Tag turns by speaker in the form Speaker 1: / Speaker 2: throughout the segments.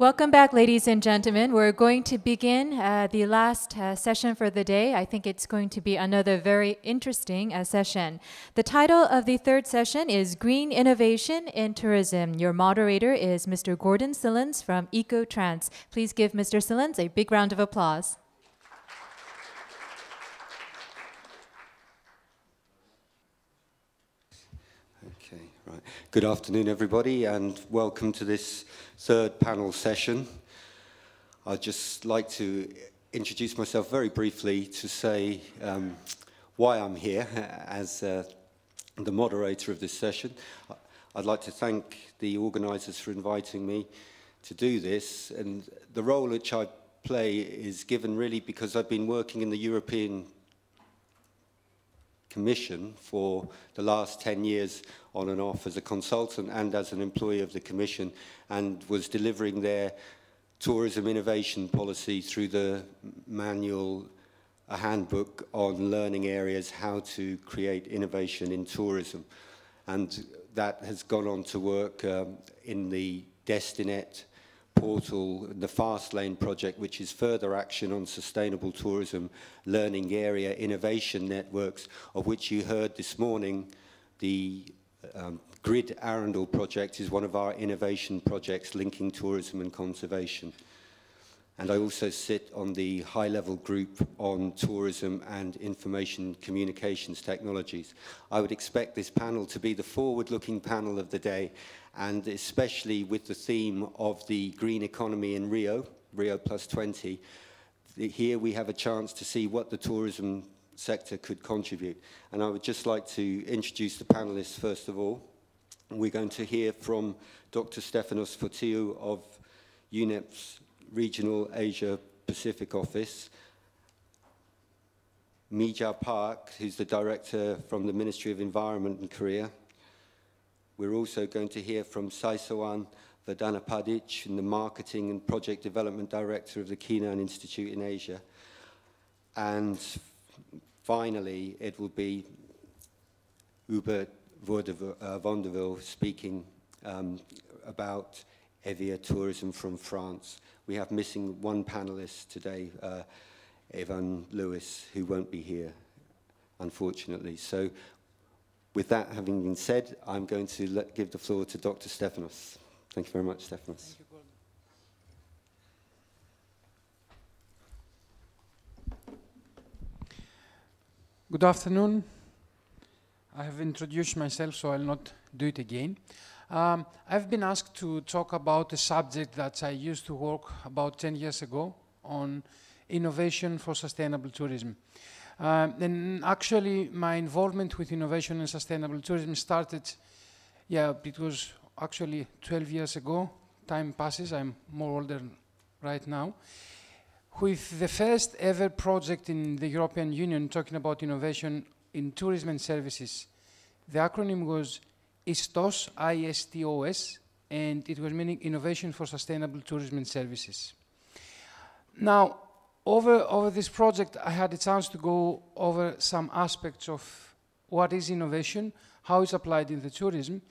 Speaker 1: Welcome back, ladies and gentlemen. We're going to begin the last session for the day. I think it's going to be another very interesting session. The title of the third session is Green Innovation in Tourism. Your moderator is Mr. Gordon Sillence from EcoTrans. Please give Mr. Sillence a big round of applause.
Speaker 2: Okay, right. Good afternoon, everybody, and welcome to this third panel session. I'd just like to introduce myself very briefly to say why I'm here as the moderator of this session. I'd like to thank the organisers for inviting me to do this, and the role which I play is given really because I've been working in the European Commission for the last 10 years on and off as a consultant and as an employee of the Commission, and was delivering their tourism innovation policy through the manual, a handbook on learning areas, how to create innovation in tourism. And that has gone on to work in the Destinet portal, the Fast Lane project, which is further action on sustainable tourism learning area innovation networks, of which you heard this morning. The Grid Arundel project is one of our innovation projects linking tourism and conservation. And I also sit on the high-level group on tourism and information communications technologies. I would expect this panel to be the forward-looking panel of the day, and especially with the theme of the green economy in Rio Plus 20. Here we have a chance to see what the tourism sector could contribute. And I would just like to introduce the panelists first of all. We're going to hear from Dr. Stefanos Fotiou of UNEP's Regional Asia Pacific Office, Mija Park, who's the director from the Ministry of Environment in Korea. We're also going to hear from Saisawan Vadanapadic, the Marketing and Project Development Director of the Kinan Institute in Asia. And finally, it will be Hubert Vonderville speaking about Evia Tourism from France. We have missing one panelist today, Evan Lewis, who won't be here, unfortunately. So with that having been said, I'm going to give the floor to Dr. Stefanos. Thank you very much, Stefanos.
Speaker 3: Thank you, Gordon. Good afternoon. I have introduced myself, so I'll not do it again. I've been asked to talk about a subject that I used to work about 10 years ago on innovation for sustainable tourism. And actually, my involvement with innovation and sustainable tourism started, it was actually 12 years ago. Time passes, I'm more older right now. With the first ever project in the European Union talking about innovation in tourism and services. The acronym was ISTOS, I-S-T-O-S, and it was meaning Innovation for Sustainable Tourism and Services. Now, over this project, I had a chance to go over some aspects of what is innovation, how it's applied in the tourism,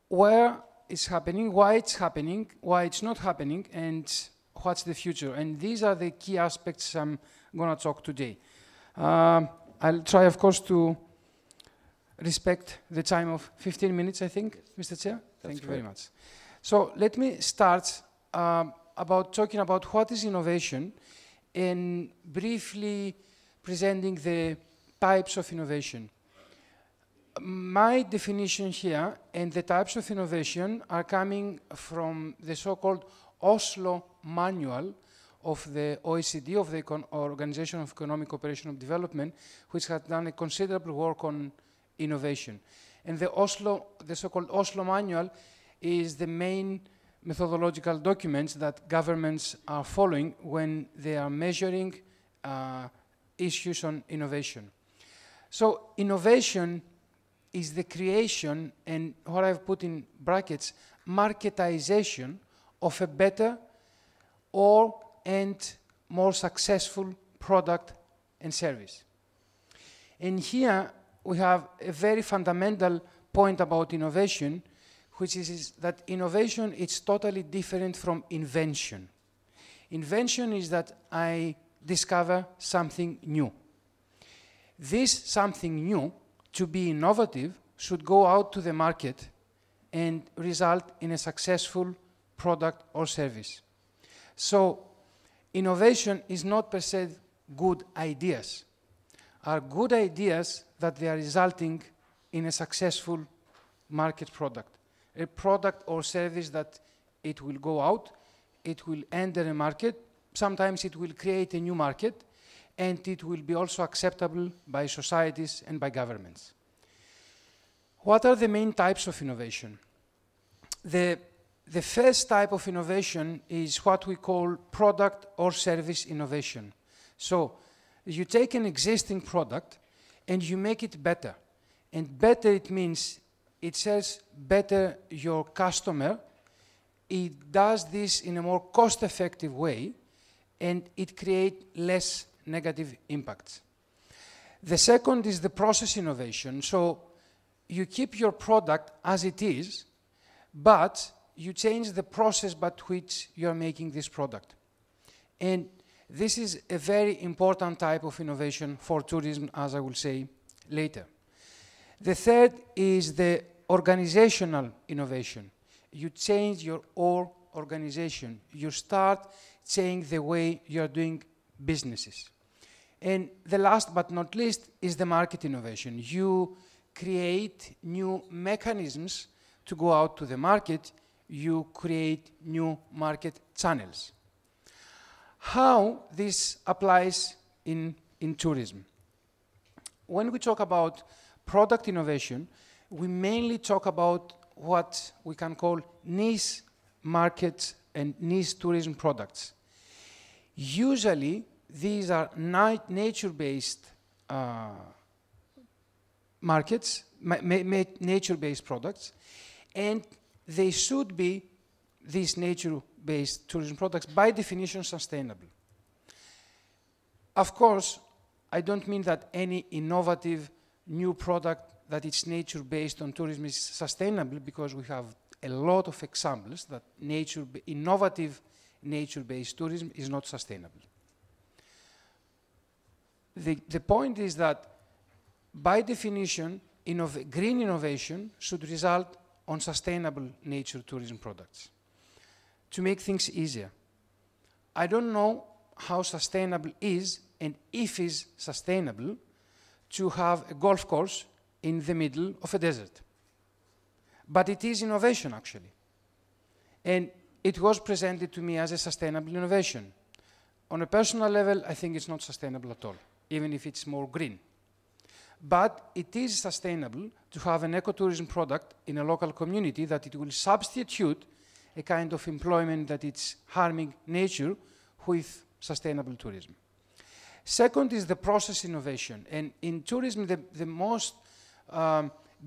Speaker 3: where it's happening, why it's not happening, and what's the future. And these are the key aspects I'm going to talk today. I'll try, of course, to respect the time of 15 minutes, I think, Mr. Chair. Thank you very much. So let me start about talking about what is innovation and briefly presenting the types of innovation. My definition here and the types of innovation are coming from the so-called Oslo Manual of the OECD, of the Organization of Economic Cooperation and Development, which has done a considerable work on innovation. And the so-called Oslo Manual is the main methodological documents that governments are following when they are measuring issues on innovation. So innovation is the creation, and what I've put in brackets, marketization of a better and more successful product and service. And here we have a very fundamental point about innovation, which is that innovation is totally different from invention. Invention is that I discover something new. This something new, to be innovative, should go out to the market and result in a successful product or service. So innovation is not per se good ideas. Are good ideas that they are resulting in a successful market product. A product or service that it will go out, it will enter a market, sometimes it will create a new market, and it will be also acceptable by societies and by governments. What are the main types of innovation? The first type of innovation is what we call product or service innovation. So you take an existing product and you make it better. And better, it means it serves better your customer. It does this in a more cost-effective way, and it creates less negative impacts. The second is the process innovation. So you keep your product as it is, but you change the process by which you are making this product. And this is a very important type of innovation for tourism, as I will say later. The third is the organizational innovation. You change your whole organization. You start changing the way you are doing businesses. And the last but not least is the market innovation. You create new mechanisms to go out to the market. You create new market channels. How this applies in tourism? When we talk about product innovation, we mainly talk about what we can call niche markets and niche tourism products. Usually, these are nature-based markets, nature-based products, and they should be, these nature-based tourism products, by definition, sustainable. Of course, I don't mean that any innovative new product that it's nature-based on tourism is sustainable, because we have a lot of examples that innovative nature-based tourism is not sustainable. The point is that, by definition, green innovation should result on sustainable nature tourism products. To make things easier, I don't know how sustainable is, and if is sustainable, to have a golf course in the middle of a desert. But it is innovation, actually. And it was presented to me as a sustainable innovation. On a personal level, I think it's not sustainable at all, even if it's more green. But it is sustainable to have an ecotourism product in a local community, that it will substitute a kind of employment that it's harming nature with sustainable tourism. Second is the process innovation. And in tourism, the most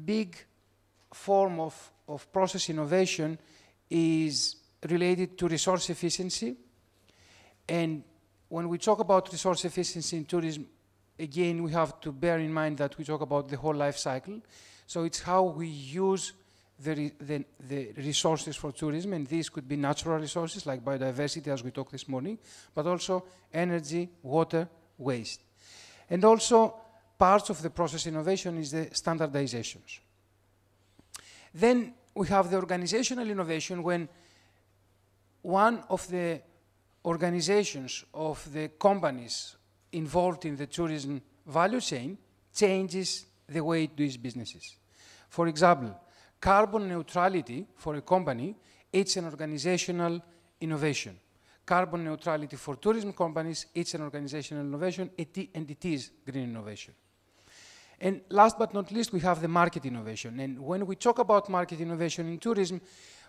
Speaker 3: big form of process innovation is related to resource efficiency. And when we talk about resource efficiency in tourism, again, we have to bear in mind that we talk about the whole life cycle. So it's how we use the resources for tourism, and these could be natural resources like biodiversity, as we talked this morning, but also energy, water, waste. And also, parts of the process innovation is the standardizations. Then we have the organizational innovation, when one of the organizations of the companies involved in the tourism value chain changes the way it does businesses. For example, carbon neutrality for a company, it's an organizational innovation. Carbon neutrality for tourism companies, it's an organizational innovation, and it is green innovation. And last but not least, we have the market innovation. And when we talk about market innovation in tourism,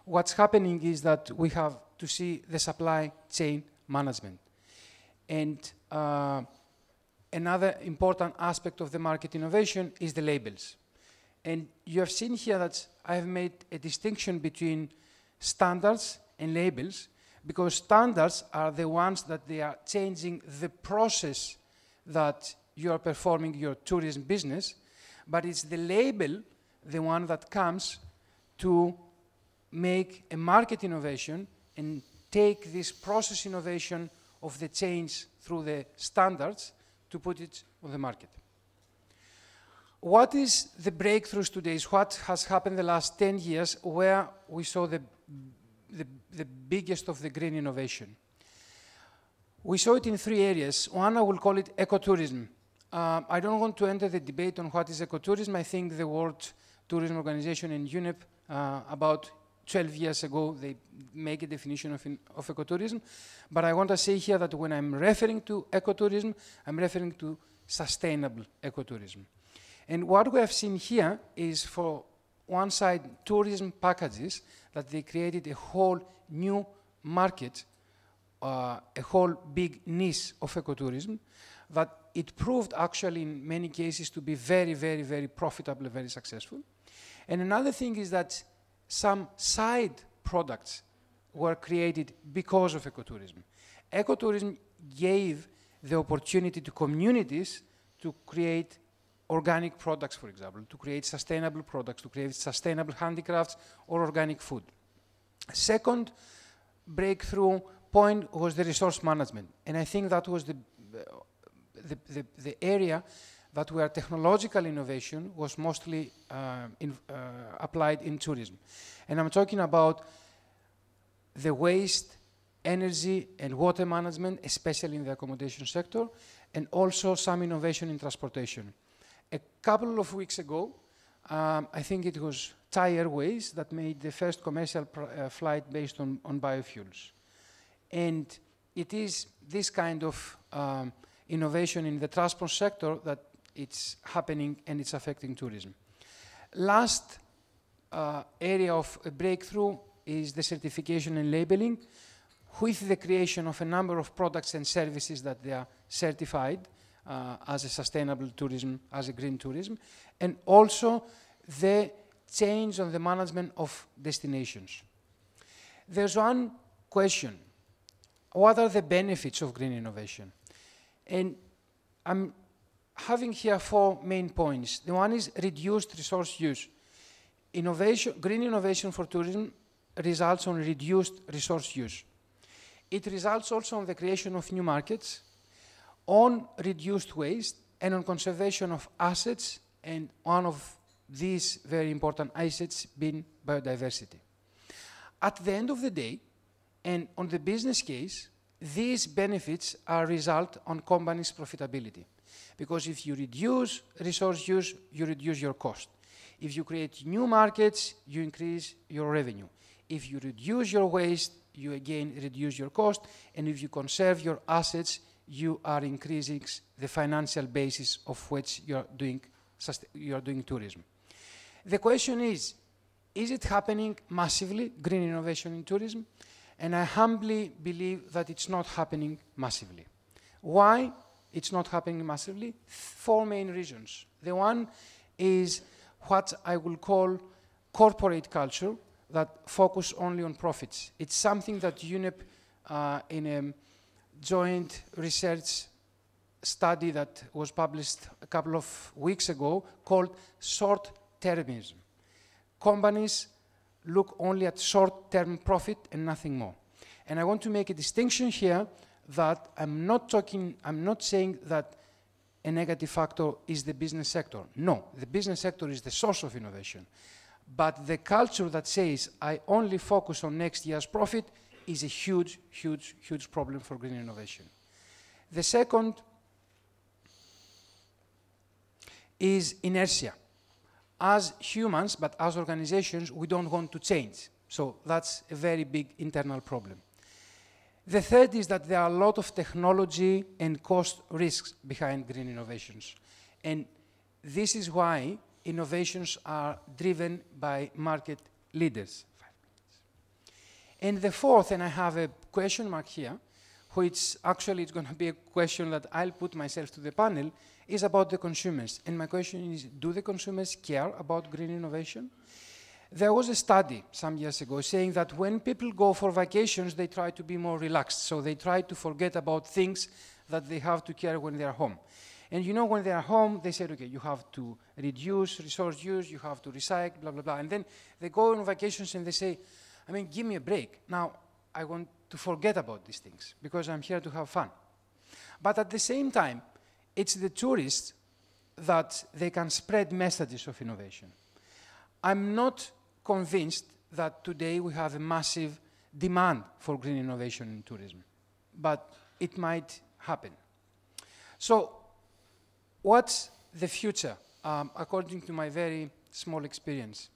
Speaker 3: what's happening is that we have to see the supply chain management. And another important aspect of the market innovation is the labels. And you have seen here that I have made a distinction between standards and labels, because standards are the ones that they are changing the process that you are performing your tourism business, but it's the label, the one that comes to make a market innovation and take this process innovation of the change through the standards to put it on the market. What is the breakthroughs today is what has happened the last 10 years where we saw the biggest of the green innovation. We saw it in 3 areas. One, I will call it ecotourism. I don't want to enter the debate on what is ecotourism. I think the World Tourism Organization and UNEP about 12 years ago, they make a definition of ecotourism. But I want to say here that when I'm referring to ecotourism, I'm referring to sustainable ecotourism. And what we have seen here is, for one side, tourism packages, that they created a whole new market, a whole big niche of ecotourism, that it proved actually in many cases to be very, very, very profitable, very successful. And another thing is that some side products were created because of ecotourism. Ecotourism gave the opportunity to communities to create organic products, for example, to create sustainable products, to create sustainable handicrafts or organic food. Second breakthrough point was the resource management. And I think that was the area that where technological innovation was mostly applied in tourism. And I'm talking about the waste, energy, and water management, especially in the accommodation sector, and also some innovation in transportation. A couple of weeks ago, I think it was Thai Airways that made the first commercial flight based on biofuels. And it is this kind of innovation in the transport sector that it's happening and it's affecting tourism. Last area of a breakthrough is the certification and labeling, with the creation of a number of products and services that they are certified as a sustainable tourism, as a green tourism, and also the change on the management of destinations. There's one question: what are the benefits of green innovation? And I'm having here 4 main points. The one is reduced resource use. Green innovation for tourism results on reduced resource use. It results also on the creation of new markets, on reduced waste, and on conservation of assets, and one of these very important assets being biodiversity. At the end of the day, and on the business case, these benefits are result on companies' profitability. Because if you reduce resource use, you reduce your cost. If you create new markets, you increase your revenue. If you reduce your waste, you again reduce your cost. And if you conserve your assets, you are increasing the financial basis of which you are doing tourism. The question is it happening massively, green innovation in tourism? And I humbly believe that it's not happening massively. Why it's not happening massively? 4 main reasons. The one is what I will call corporate culture that focus only on profits. It's something that UNEP in a joint research study that was published a couple of weeks ago called short-termism. Companies look only at short-term profit and nothing more. And I want to make a distinction here that I'm not saying that a negative factor is the business sector. No, the business sector is the source of innovation. But the culture that says, I only focus on next year's profit is a huge, huge, huge problem for green innovation. The second is inertia. As humans, but as organizations, we don't want to change. So that's a very big internal problem. The third is that there are a lot of technology and cost risks behind green innovations. And this is why innovations are driven by market leaders. 5 minutes. And the fourth, and I have a question mark here, which actually is going to be a question that I'll put myself to the panel, is about the consumers. And my question is, do the consumers care about green innovation? There was a study some years ago saying that when people go for vacations, they try to be more relaxed. So they try to forget about things that they have to care when they're home. And you know, when they're home, they say, okay, you have to reduce resource use, you have to recycle, blah, blah, blah. And then they go on vacations and they say, I mean, give me a break. Now, I want to forget about these things because I'm here to have fun. But at the same time, it's the tourists that they can spread messages of innovation. I'm not convinced that today we have a massive demand for green innovation in tourism, but it might happen. So what's the future, according to my very small experience?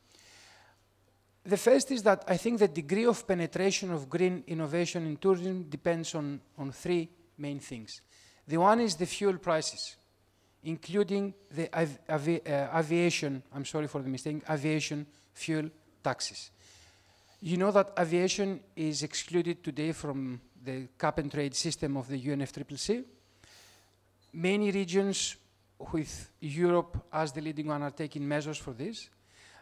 Speaker 3: The first is that I think the degree of penetration of green innovation in tourism depends on three main things. The one is the fuel prices, including the aviation, I'm sorry for the mistake, aviation fuel taxes. You know that aviation is excluded today from the cap and trade system of the UNFCCC. Many regions with Europe as the leading one are taking measures for this,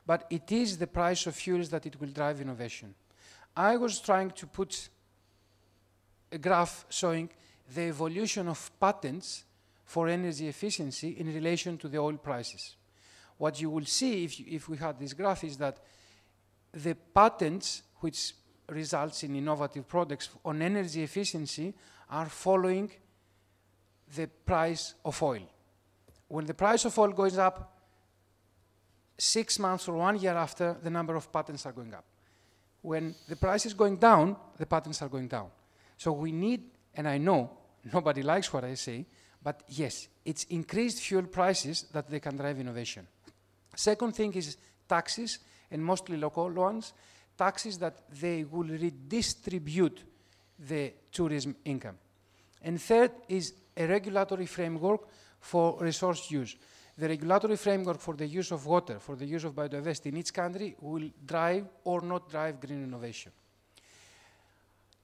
Speaker 3: but it is the price of fuels that it will drive innovation. I was trying to put a graph showing the evolution of patents for energy efficiency in relation to the oil prices. What you will see if we had this graph is that the patents, which results in innovative products on energy efficiency, are following the price of oil. When the price of oil goes up, 6 months or 1 year after, the number of patents are going up. When the price is going down, the patents are going down. So we need, and I know nobody likes what I say, but yes, it's increased fuel prices that they can drive innovation. Second thing is taxes, and mostly local ones, taxes that they will redistribute the tourism income. And third is a regulatory framework for resource use. The regulatory framework for the use of water, for the use of biodiversity in each country will drive or not drive green innovation.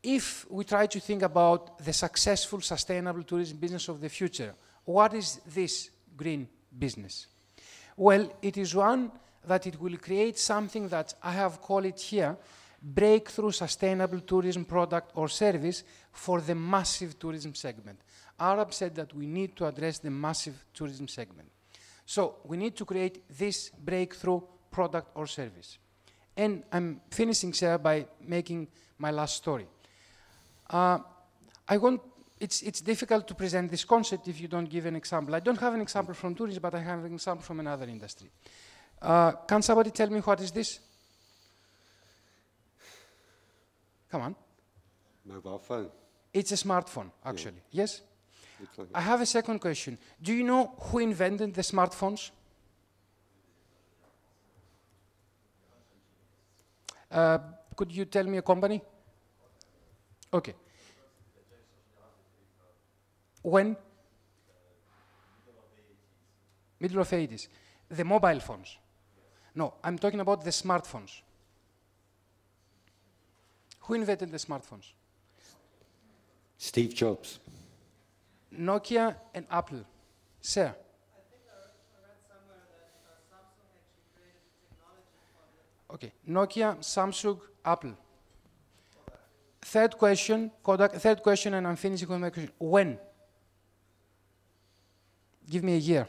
Speaker 3: If we try to think about the successful, sustainable tourism business of the future, what is this green business? Well, it is one that it will create something that I have called it here, breakthrough sustainable tourism product or service for the massive tourism segment. ROAP said that we need to address the massive tourism segment. So we need to create this breakthrough product or service. And I'm finishing, Sarah, by making my last story. It's difficult to present this concept if you don't give an example. I don't have an example from tourism, but I have an example from another industry. Can somebody tell me what is this? Come on.
Speaker 2: Mobile phone.
Speaker 3: It's a smartphone, actually. Yeah. Yes?
Speaker 2: Like
Speaker 3: I have a second question. Do you know who invented the smartphones? Could you tell me a company? Okay. When? Middle of 80s. The mobile phones. No, I'm talking about the smartphones. Who invented the smartphones?
Speaker 2: Steve Jobs.
Speaker 3: Nokia and Apple. Sir?
Speaker 4: I think I read somewhere that Samsung actually created the technology for the...
Speaker 3: Okay, Nokia, Samsung, Apple. Third question, Kodak, third question, and I'm finishing with my question. When? Give me a year.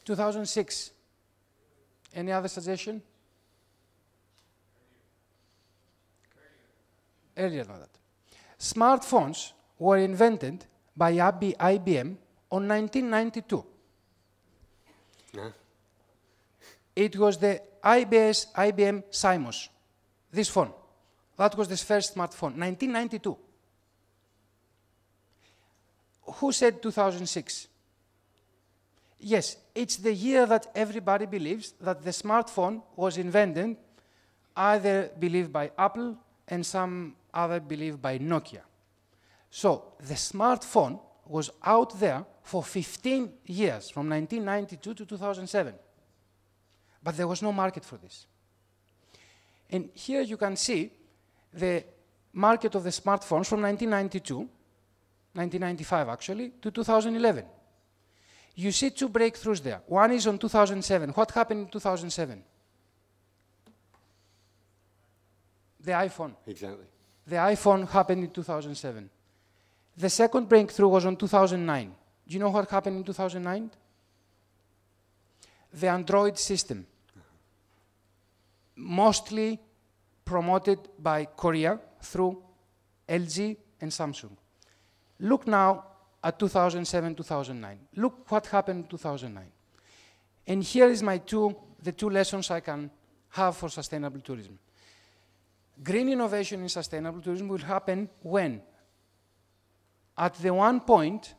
Speaker 3: 2006. Any other suggestion? Earlier than that. Smartphones were invented by IBM on 1992.
Speaker 2: Yeah.
Speaker 3: It was the IBM Simos, this phone. That was the first smartphone, 1992. Who said 2006? Yes, it's the year that everybody believes that the smartphone was invented, either believed by Apple and some other believed by Nokia. So the smartphone was out there for 15 years, from 1992 to 2007. But there was no market for this. And here you can see the market of the smartphones from 1992, 1995 actually, to 2011. You see two breakthroughs there. One is on 2007. What happened in 2007? The iPhone.
Speaker 2: Exactly.
Speaker 3: The iPhone happened in 2007. The second breakthrough was in 2009. Do you know what happened in 2009? The Android system, mostly promoted by Korea through LG and Samsung. Look now at 2007-2009. Look what happened in 2009. And here is the two lessons I can have for sustainable tourism. Green innovation in sustainable tourism will happen when, at the one point,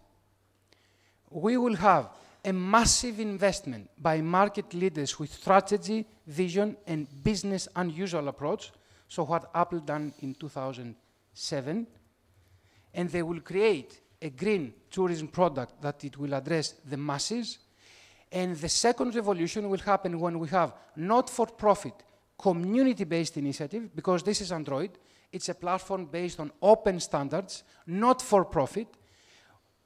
Speaker 3: we will have a massive investment by market leaders with strategy, vision, and business unusual approach, so what Apple done in 2007, and they will create a green tourism product that it will address the masses. And the second revolution will happen when we have not-for-profit, community-based initiative, because this is Android. It's a platform based on open standards, not-for-profit,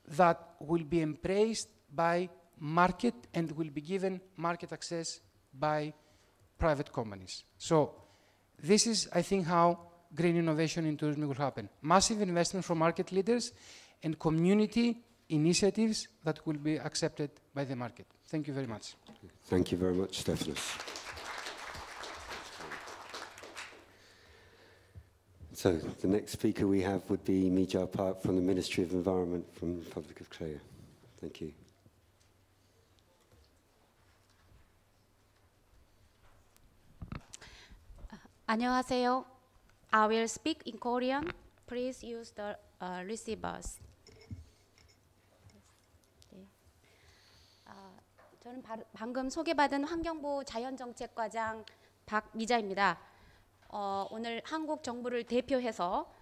Speaker 3: that will be embraced by market and will be given market access by private companies. So this is, I think, how green innovation in tourism will happen. Massive investment from market leaders and community initiatives that will be accepted by the market. Thank you very much.
Speaker 2: Thank you very much, Stefanos. So the next speaker we have would be Mijal Park from the Ministry of Environment from the Republic of Korea. Thank you.
Speaker 5: 안녕하세요. I will speak in Korean. Please use the receivers. 네. 저는 방금 소개받은 환경부 자연정책과장 박미자입니다. 오늘 한국 정부를 대표해서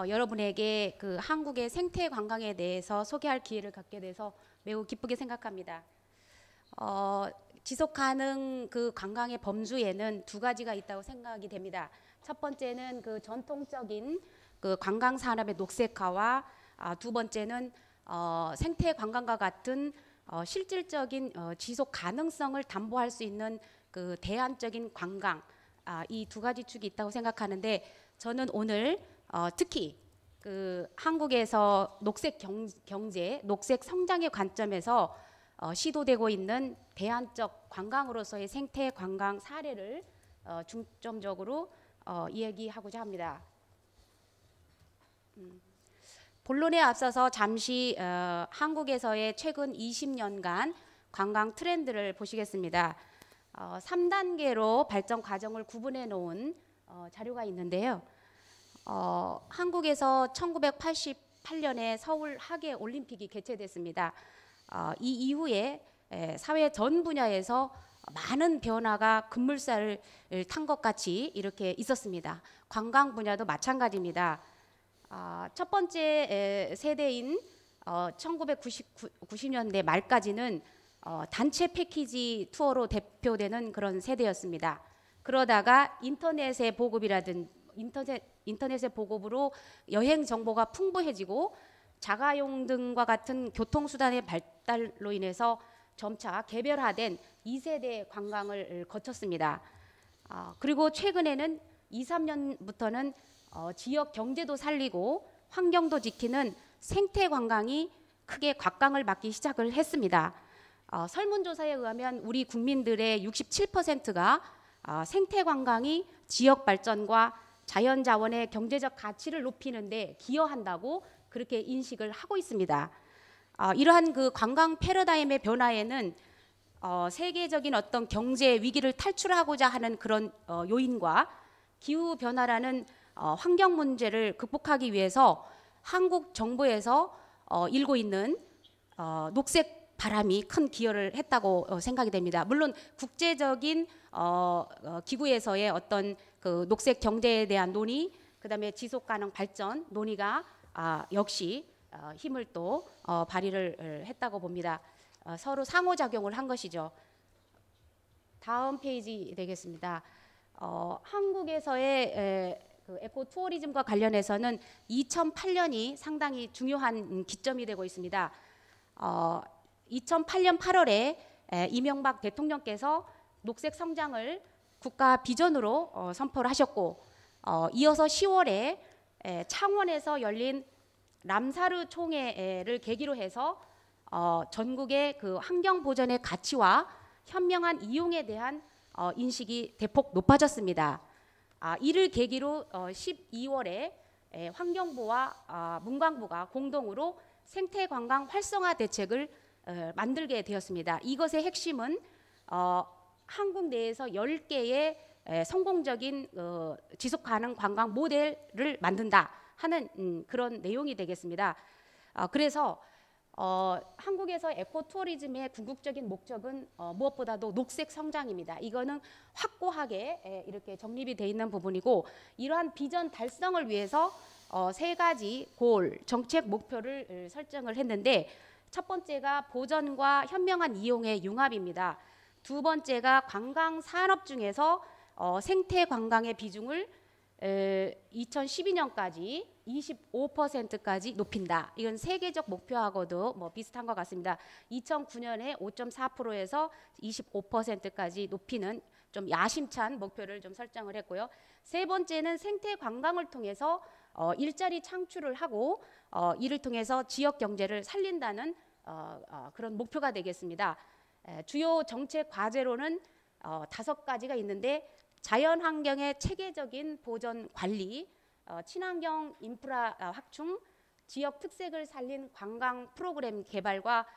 Speaker 5: 여러분에게 그 한국의 생태 관광에 대해서 소개할 기회를 갖게 돼서 매우 기쁘게 생각합니다. 지속 가능 그 관광의 범주에는 두 가지가 있다고 생각이 됩니다. 첫 번째는 그 전통적인 그 관광 산업의 녹색화와 두 번째는 생태 관광과 같은 실질적인 지속 가능성을 담보할 수 있는 그 대안적인 관광, 이 두 가지 축이 있다고 생각하는데, 저는 오늘 특히 그 한국에서 녹색 경제, 녹색 성장의 관점에서 시도되고 있는 대안적 관광으로서의 생태 관광 사례를 중점적으로 이야기하고자 합니다. 본론에 앞서서 잠시 한국에서의 최근 20년간 관광 트렌드를 보시겠습니다. 3단계로 발전 과정을 구분해 놓은 자료가 있는데요. 한국에서 1988년에 서울 하계 올림픽이 개최됐습니다. 이 이후에 사회 전 분야에서 많은 변화가 급물살을 탄 것 같이 이렇게 있었습니다. 관광 분야도 마찬가지입니다. 첫 번째 세대인 1990년대 말까지는 단체 패키지 투어로 대표되는 그런 세대였습니다. 그러다가 인터넷의 보급으로 여행 정보가 풍부해지고 자가용 등과 같은 교통수단의 발달로 인해서 점차 개별화된 2세대 관광을 거쳤습니다. 그리고 최근에는 2, 3년부터는 지역 경제도 살리고 환경도 지키는 생태 관광이 크게 곽강을 맞기 시작을 했습니다. 설문조사에 의하면 우리 국민들의 67%가 생태 관광이 지역 발전과 자연 자원의 경제적 가치를 높이는 데 기여한다고 그렇게 인식을 하고 있습니다. 이러한 그 관광 패러다임의 변화에는 세계적인 어떤 경제 위기를 탈출하고자 하는 그런 요인과 기후 변화라는 환경 문제를 극복하기 위해서 한국 정부에서 일고 있는 녹색 바람이 큰 기여를 했다고 생각이 됩니다. 물론 국제적인 기구에서의 어떤 그 녹색 경제에 대한 논의, 그다음에 지속 가능 발전 논의가 역시 힘을 또 발휘를 했다고 봅니다. 서로 상호작용을 한 것이죠. 다음 페이지 되겠습니다. 한국에서의 그 에코투어리즘과 관련해서는 2008년이 상당히 중요한 기점이 되고 있습니다. 2008년 8월에 이명박 대통령께서 녹색 성장을 국가 비전으로 선포를 하셨고, 이어서 10월에 창원에서 열린 람사르 총회를 계기로 해서 전국의 그 환경 보전의 가치와 현명한 이용에 대한 인식이 대폭 높아졌습니다. 이를 계기로 12월에 환경부와 문광부가 공동으로 생태관광 활성화 대책을 만들게 되었습니다. 이것의 핵심은 한국 내에서 10개의 성공적인 지속가능 관광 모델을 만든다 하는 그런 내용이 되겠습니다. 그래서 한국에서 에코투어리즘의 궁극적인 목적은 무엇보다도 녹색 성장입니다. 이거는 확고하게 이렇게 정립이 되어 있는 부분이고, 이러한 비전 달성을 위해서 3가지 골 정책 목표를 설정을 했는데, 첫 번째가 보전과 현명한 이용의 융합입니다. 두 번째가 관광 산업 중에서 생태 관광의 비중을 2012년까지 25%까지 높인다. 이건 세계적 목표하고도 뭐 비슷한 것 같습니다. 2009년에 5.4%에서 25%까지 높이는 좀 야심찬 목표를 좀 설정을 했고요. 세 번째는 생태 관광을 통해서 일자리 창출을 하고 이를 통해서 지역 경제를 살린다는 그런 목표가 되겠습니다. 주요 정책 과제로는 5가지가 있는데, 자연환경의 체계적인 보전 관리, 친환경 인프라 확충, 지역 특색을 살린 관광 프로그램 개발과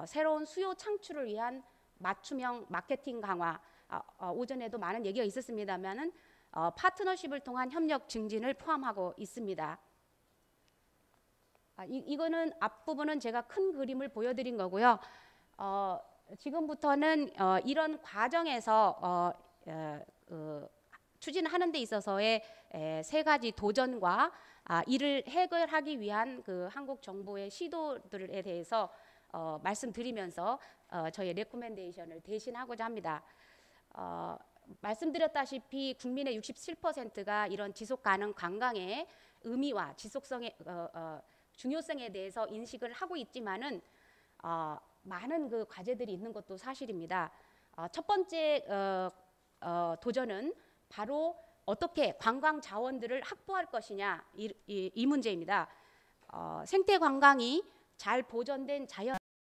Speaker 5: 새로운 수요 창출을 위한 맞춤형 마케팅 강화. 오전에도 많은 얘기가 있었습니다만은 파트너십을 통한 협력 증진을 포함하고 있습니다. 이거는 앞부분은 제가 큰 그림을 보여드린 거고요. 지금부터는 이런 과정에서 추진하는 데 있어서의 3가지 도전과 이를 해결하기 위한 그 한국 정부의 시도들에 대해서 말씀드리면서 저의 레코멘데이션을 대신하고자 합니다. 말씀드렸다시피 국민의 67%가 이런 지속가능 관광의 의미와 지속성의 중요성에 대해서 인식을 하고 있지만은 많은 그 과제들이 있는 것도 사실입니다. 첫 번째 도전은 바로 어떻게 관광 자원들을 확보할 것이냐, 이 문제입니다. 생태 관광이 잘 보존된 자연